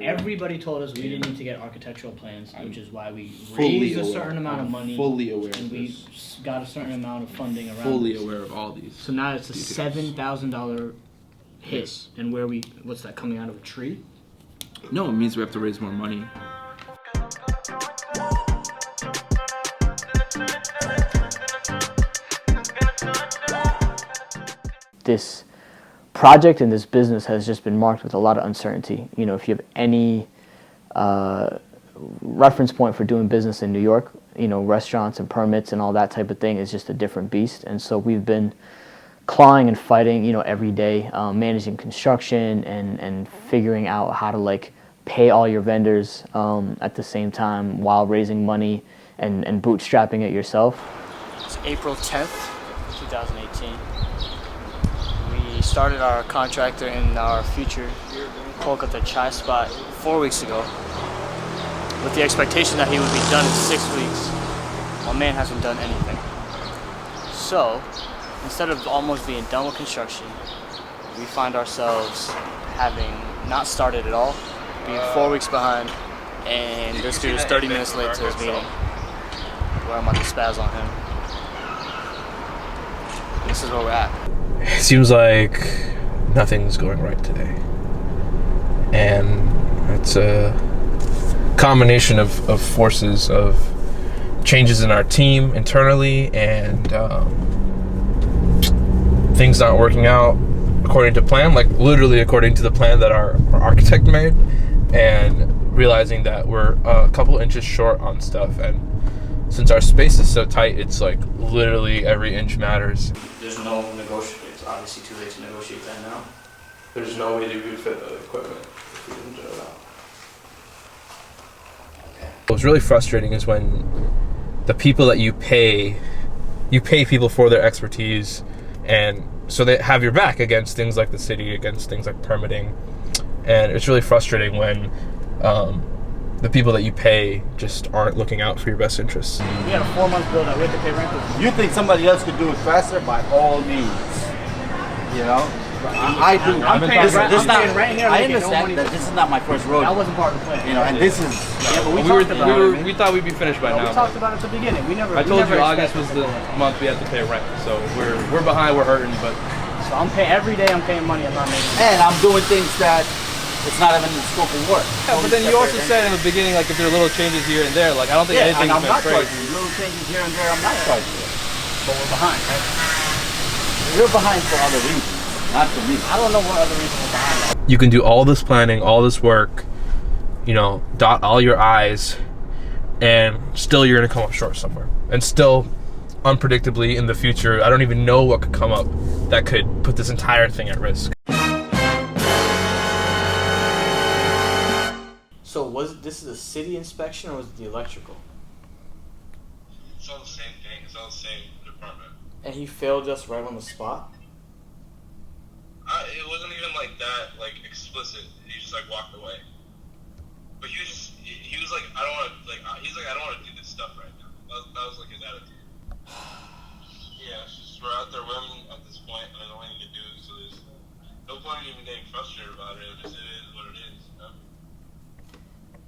Everybody told us we didn't need to get architectural plans, which is why we raised a certain amount of money. Fully aware and of we this. got a certain amount of funding around. Fully this. aware of all these. So now it's a details. $7,000 hit, Yes. and what's that coming out of a tree? No, it means we have to raise more money. This project and this business has just been marked with a lot of uncertainty. You know, if you have any reference point for doing business in New York, you know, restaurants and permits and all that type of thing is just a different beast. And so we've been clawing and fighting, you know, every day, managing construction and figuring out how to like pay all your vendors at the same time while raising money and bootstrapping it yourself. It's April 10th, 2018. We started our contractor in our future Kolkata chai spot 4 weeks ago with the expectation that he would be done in 6 weeks. My man hasn't done anything. So, instead of almost being done with construction, we find ourselves having not started at all, being 4 weeks behind, and this dude is 30 minutes late to his meeting, where I'm about to spaz on him. This is where we're at. It seems like nothing's going right today. And it's a combination of forces of changes in our team internally and things not working out according to plan, like literally according to the plan that our architect made, and realizing that we're a couple inches short on stuff. And since our space is so tight, it's like literally every inch matters. There's no negotiation. It's obviously too late to negotiate that now. There's no way to refit the equipment if we didn't do it out. Okay. What's really frustrating is when the people that you pay people for their expertise, and so they have your back against things like the city, against things like permitting. And it's really frustrating when the people that you pay just aren't looking out for your best interests. We had a 4-month bill that we had to pay rent. You think somebody else could do it faster? By all means, you know. I do. I'm paying rent. I'm paying rent here. I understand that this is not my first rodeo. That wasn't part of the plan. You know, and this is. Yeah, but we thought we'd be finished by We now. talked about it at the beginning. We never. I told you August expected was the month we had to pay rent, so we're behind, we're hurting, but So I'm paying every day. I'm paying money. I'm not making. And I'm doing things that it's not even in the scope of work. yeah, but then you also said in the beginning, like, if there are little changes here and there, like, I don't think anything's and I'm been not crazy. charging you. Little changes here and there, I'm not charging you. But we're behind, right? You're behind for other reasons, not for me. I don't know what other reason we're behind. You can do all this planning, all this work, you know, dot all your I's, and still you're gonna come up short somewhere. And still, unpredictably in the future, I don't even know what could come up that could put this entire thing at risk. So was this a city inspection or was it the electrical? It's all the same thing. It's all the same department. And he failed us right on the spot. It wasn't even like that, like explicit. He just like walked away. But he was like, I don't want to, like, he's like, I don't want to do this stuff right now. That was like his attitude. Yeah, it's just we're out there with him at this point, and there's nothing to do. So there's no point in even getting frustrated about it. It is what it is. You know?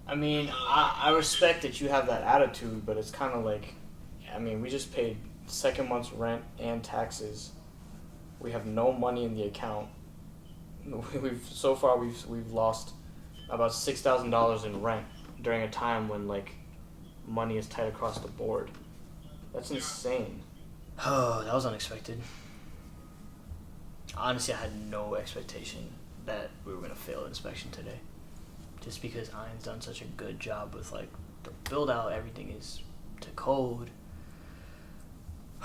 I mean, I respect that you have that attitude, but it's kind of like, I mean, we just paid second month's rent and taxes. We have no money in the account. We've lost about $6,000 in rent during a time when like money is tight across the board. That's insane. Oh, that was unexpected. Honestly, I had no expectation that we were gonna fail inspection today. Just because Ayan's done such a good job with like the build out, everything is to code.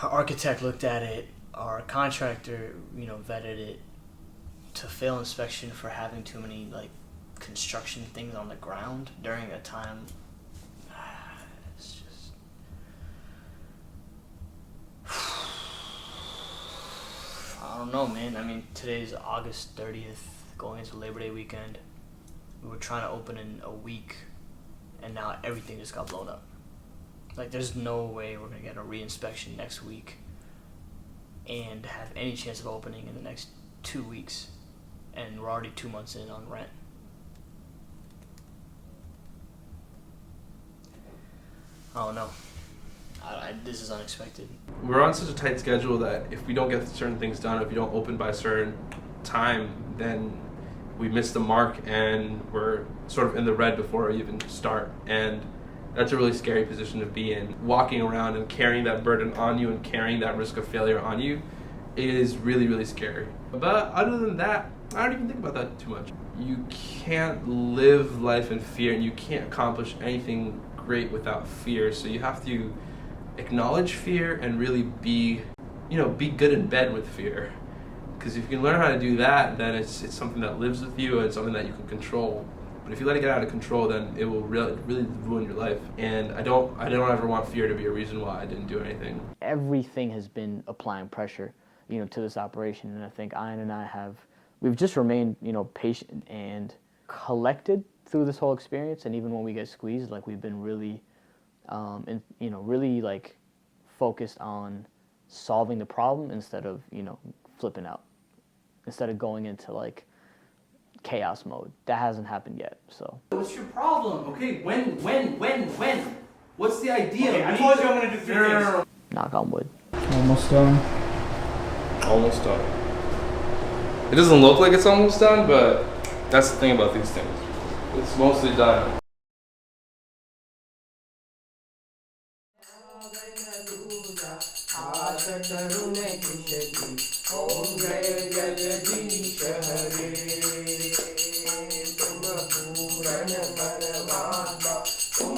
Our architect looked at it, our contractor, you know, vetted it. To fail inspection for having too many like construction things on the ground during a time, it's just I don't know, man. I mean, today's August 30th, going into Labor Day weekend. We were trying to open in a week, and now everything just got blown up. Like, there's no way we're gonna get a re-inspection next week. and have any chance of opening in the next 2 weeks, and we're already 2 months in on rent. Oh no, this is unexpected. We're on such a tight schedule that if we don't get certain things done, if we don't open by a certain time, then we miss the mark and we're sort of in the red before we even start. And that's a really scary position to be in. Walking around and carrying that burden on you and carrying that risk of failure on you is really, really scary. But other than that, I don't even think about that too much. You can't live life in fear, and you can't accomplish anything great without fear. So you have to acknowledge fear and really be good in bed with fear. Because if you can learn how to do that, then it's something that lives with you and something that you can control. But if you let it get out of control, then it will really ruin your life. And I don't ever want fear to be a reason why I didn't do anything. Everything has been applying pressure, to this operation, and I think Ayan and I we've just remained, patient and collected through this whole experience. And even when we get squeezed, like, we've been really, really like focused on solving the problem instead of, flipping out, instead of going into like chaos mode. That hasn't happened yet. So What's your problem? Okay, when? What's the idea? Okay, I told you I'm gonna do 3 things. knock on wood. Almost done. Almost done. It doesn't look like it's almost done, but that's the thing about these things. It's mostly done. तुम पूरन परवाना तुम